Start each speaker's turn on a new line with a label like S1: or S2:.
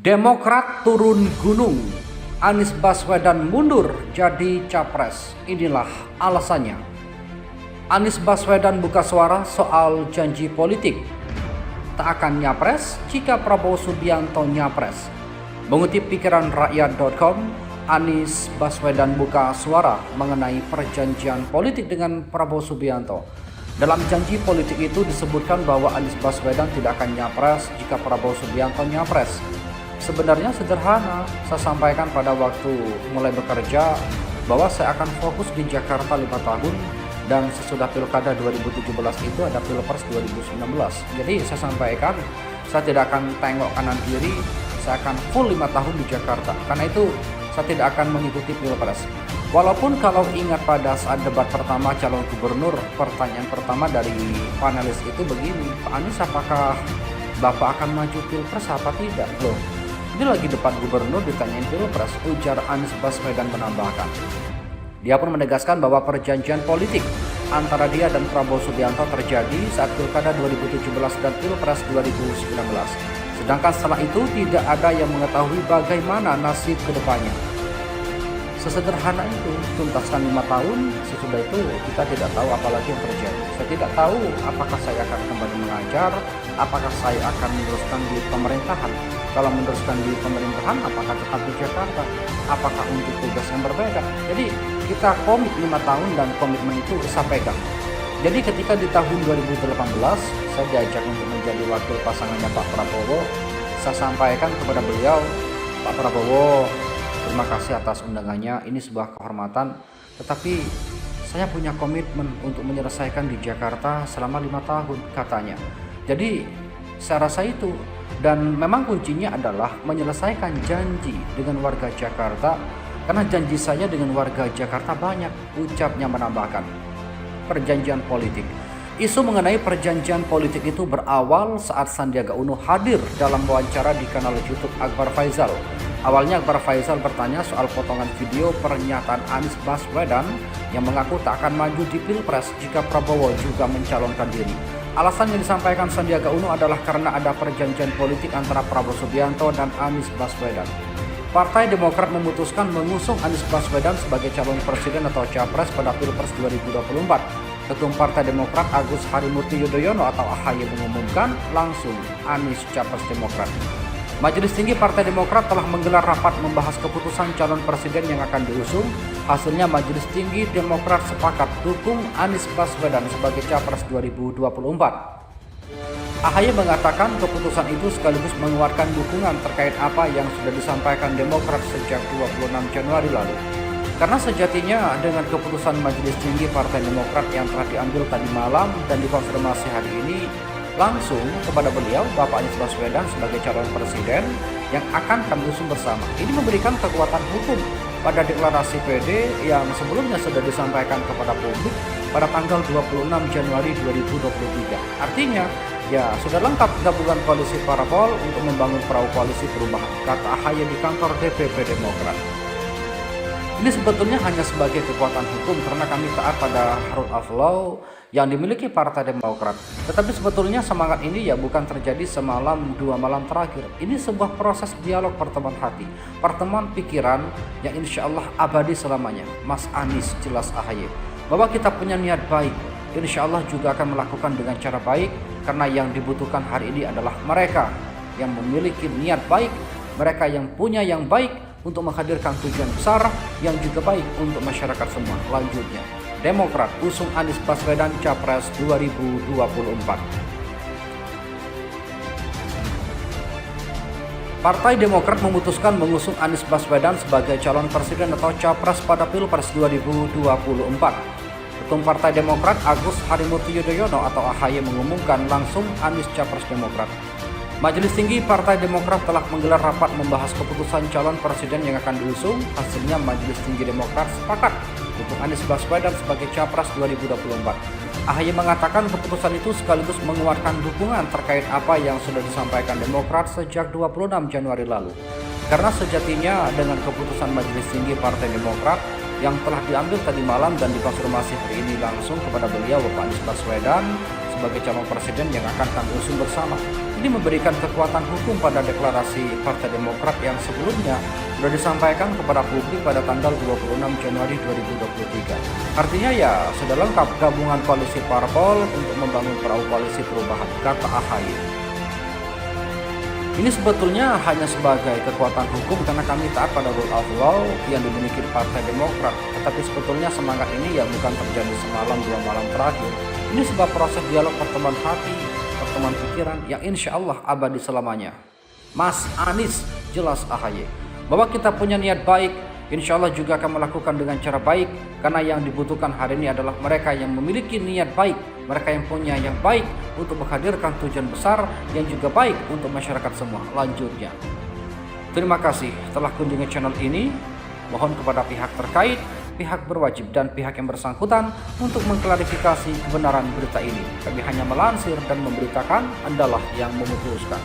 S1: Demokrat turun gunung, Anies Baswedan mundur jadi capres. Inilah alasannya. Anies Baswedan buka suara soal janji politik. Tak akan nyapres jika Prabowo Subianto nyapres. Mengutip pikiran rakyat.com, Anies Baswedan buka suara mengenai perjanjian politik dengan Prabowo Subianto. Dalam janji politik itu disebutkan bahwa Anies Baswedan tidak akan nyapres jika Prabowo Subianto nyapres. Sebenarnya sederhana, saya sampaikan pada waktu mulai bekerja bahwa saya akan fokus di Jakarta 5 tahun dan sesudah Pilkada 2017 itu ada Pilpres 2019. Jadi saya sampaikan, saya tidak akan tengok kanan kiri, saya akan full 5 tahun di Jakarta. Karena itu saya tidak akan mengikuti Pilpres. Walaupun kalau ingat pada saat debat pertama calon gubernur, pertanyaan pertama dari panelis itu begini, Pak Anies apakah Bapak akan maju Pilpres apa tidak? Loh, ini lagi debat gubernur ditanyain Pilpres, ujar Anies Baswedan menambahkan. Dia pun menegaskan bahwa perjanjian politik antara dia dan Prabowo Subianto terjadi saat Pilkada 2017 dan Pilpres 2019. Sedangkan setelah itu tidak ada yang mengetahui bagaimana nasib kedepannya. Sesederhana itu, tuntaskan 5 tahun, sesudah itu kita tidak tahu apalagi yang terjadi. Saya tidak tahu apakah saya akan kembali mengajar, apakah saya akan meneruskan di pemerintahan. Kalau meneruskan di pemerintahan, apakah tetap di Jakarta, apakah untuk tugas yang berbeda. Jadi kita komit 5 tahun dan komitmen itu saya pegang. Jadi ketika di tahun 2018 saya diajak untuk menjadi wakil pasangannya Pak Prabowo, saya sampaikan kepada beliau, Pak Prabowo, terima kasih atas undangannya, ini sebuah kehormatan, tetapi saya punya komitmen untuk menyelesaikan di Jakarta selama 5 tahun, katanya. Jadi saya rasa itu, dan memang kuncinya adalah menyelesaikan janji dengan warga Jakarta, karena janji saya dengan warga Jakarta banyak, ucapnya menambahkan. Perjanjian politik. Isu mengenai perjanjian politik itu berawal saat Sandiaga Uno hadir dalam wawancara di kanal YouTube Akbar Faisal. Awalnya Akbar Faisal bertanya soal potongan video pernyataan Anies Baswedan yang mengaku tak akan maju di Pilpres jika Prabowo juga mencalonkan diri. Alasan yang disampaikan Sandiaga Uno adalah karena ada perjanjian politik antara Prabowo Subianto dan Anies Baswedan. Partai Demokrat memutuskan mengusung Anies Baswedan sebagai calon presiden atau capres pada Pilpres 2024. Ketum Partai Demokrat Agus Harimurti Yudhoyono atau AHY mengumumkan langsung Anies capres Demokrat. Majelis Tinggi Partai Demokrat telah menggelar rapat membahas keputusan calon presiden yang akan diusung. Hasilnya Majelis Tinggi Demokrat sepakat dukung Anies Baswedan sebagai capres 2024. AHY mengatakan keputusan itu sekaligus menguatkan dukungan terkait apa yang sudah disampaikan Demokrat sejak 26 Januari lalu. Karena sejatinya dengan keputusan Majelis Tinggi Partai Demokrat yang telah diambil tadi malam dan dikonfirmasi hari ini, langsung kepada beliau Bapak Anies Baswedan sebagai calon presiden yang akan kami usung bersama. Ini memberikan kekuatan hukum pada deklarasi PD yang sebelumnya sudah disampaikan kepada publik pada tanggal 26 Januari 2023. Artinya, ya sudah lengkap gabungan koalisi parpol untuk membangun perahu koalisi perubahan, kata AHY di kantor DPP Demokrat. Ini sebetulnya hanya sebagai kekuatan hukum karena kami taat pada rule of law yang dimiliki Partai Demokrat. Tetapi sebetulnya semangat ini ya bukan terjadi semalam 2 malam terakhir. Ini sebuah proses dialog pertemuan hati, pertemuan pikiran yang insya Allah abadi selamanya. Mas Anies jelas AHY bahwa kita punya niat baik, insya Allah juga akan melakukan dengan cara baik, karena yang dibutuhkan hari ini adalah mereka yang memiliki niat baik, mereka yang punya yang baik untuk menghadirkan tujuan besar yang juga baik untuk masyarakat semua. Lanjutnya, Demokrat usung Anies Baswedan Capres 2024. Partai Demokrat memutuskan mengusung Anies Baswedan sebagai calon presiden atau capres pada Pilpres 2024. Ketum Partai Demokrat Agus Harimurti Yudhoyono atau AHY mengumumkan langsung Anies capres Demokrat. Majelis Tinggi Partai Demokrat telah menggelar rapat membahas keputusan calon presiden yang akan diusung. Hasilnya Majelis Tinggi Demokrat sepakat dukung Anies Baswedan sebagai capres 2024. AHY mengatakan keputusan itu sekaligus menguatkan dukungan terkait apa yang sudah disampaikan Demokrat sejak 26 Januari lalu. Karena sejatinya dengan keputusan Majelis Tinggi Partai Demokrat yang telah diambil tadi malam dan dikonfirmasi hari ini langsung kepada beliau Bapak Anies Baswedan sebagai calon presiden yang akan kami usung bersama. Ini memberikan kekuatan hukum pada deklarasi Partai Demokrat yang sebelumnya sudah disampaikan kepada publik pada tanggal 26 Januari 2023. Artinya ya sudah lengkap gabungan koalisi parpol untuk membangun perahu koalisi perubahan, kata AHY. Ini sebetulnya hanya sebagai kekuatan hukum karena kami taat pada rule of law yang dimiliki Partai Demokrat. Tetapi sebetulnya semangat ini ya bukan terjadi semalam 2 malam terakhir. Ini sebuah proses dialog pertemuan hati, pertemuan pikiran yang insya Allah abadi selamanya. Mas Anies, jelas AHY, bahwa kita punya niat baik, insya Allah juga akan melakukan dengan cara baik. Karena yang dibutuhkan hari ini adalah mereka yang memiliki niat baik, mereka yang punya yang baik untuk menghadirkan tujuan besar yang juga baik untuk masyarakat semua. Lanjutnya, terima kasih telah kunjungi channel ini. Mohon kepada pihak terkait, pihak berwajib dan pihak yang bersangkutan untuk mengklarifikasi kebenaran berita ini. Kami hanya melansir dan memberitakan, Andalah yang memutuskan.